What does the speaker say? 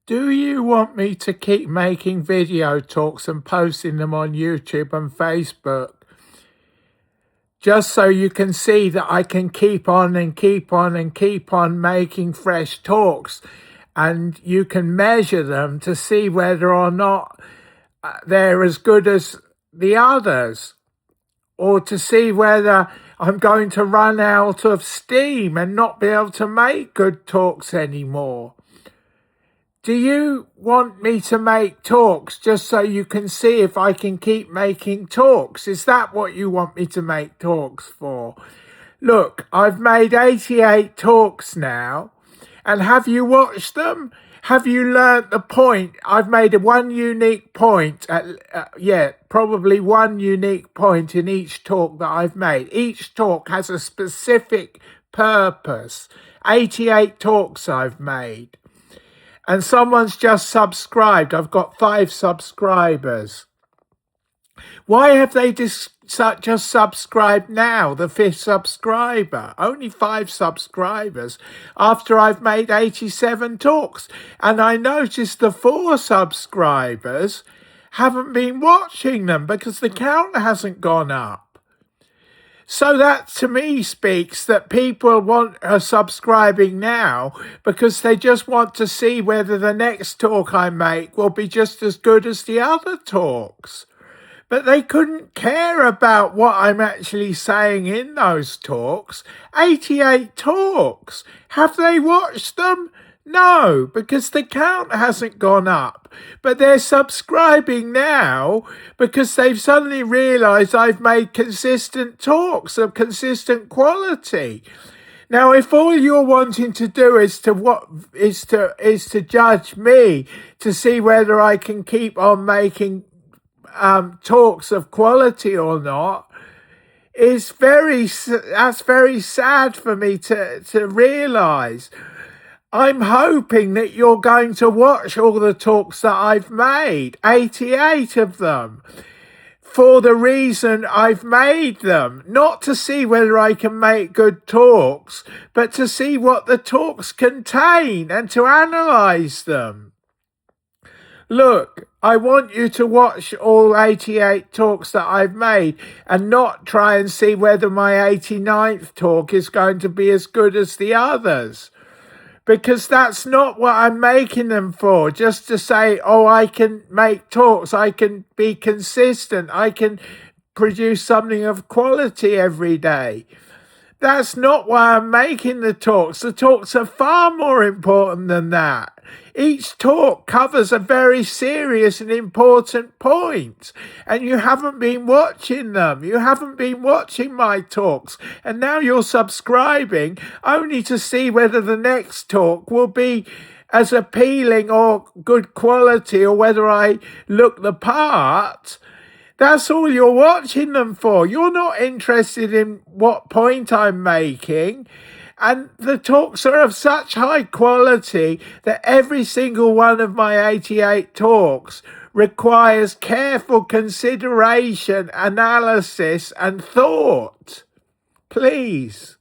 Do you want me to keep making video talks and posting them on YouTube and Facebook? Just so you can see that I can keep on and keep on and keep on making fresh talks, and you can measure them to see whether or not they're as good as the others, or to see whether I'm going to run out of steam and not be able to make good talks anymore. Do you want me to make talks just so you can see if I can keep making talks? Is that what you want me to make talks for? Look, I've made 88 talks now, and have you watched them? Have you learnt the point? I've made one unique point, probably one unique point in each talk that I've made. Each talk has a specific purpose. 88 talks I've made. And someone's just subscribed. I've got 5 subscribers. Why have they just subscribed now, the 5th subscriber? Only 5 subscribers after I've made 87 talks. And I noticed the 4 subscribers haven't been watching them because the count hasn't gone up. So that to me speaks that people are subscribing now because they just want to see whether the next talk I make will be just as good as the other talks. But they couldn't care about what I'm actually saying in those talks. 88 talks. Have they watched them? No, because the count hasn't gone up. But they're subscribing now because they've suddenly realised I've made consistent talks of consistent quality. Now, if all you're wanting to do is to judge me to see whether I can keep on making talks of quality or not, that's very sad for me to realise. I'm hoping that you're going to watch all the talks that I've made, 88 of them, for the reason I've made them, not to see whether I can make good talks, but to see what the talks contain and to analyse them. Look, I want you to watch all 88 talks that I've made and not try and see whether my 89th talk is going to be as good as the others. Because that's not what I'm making them for, just to say, oh, I can make talks, I can be consistent, I can produce something of quality every day. That's not why I'm making the talks. The talks are far more important than that. Each talk covers a very serious and important point, and you haven't been watching them. You haven't been watching my talks, and now you're subscribing only to see whether the next talk will be as appealing or good quality, or whether I look the part. That's all you're watching them for. You're not interested in what point I'm making. And the talks are of such high quality that every single one of my 88 talks requires careful consideration, analysis, and thought. Please.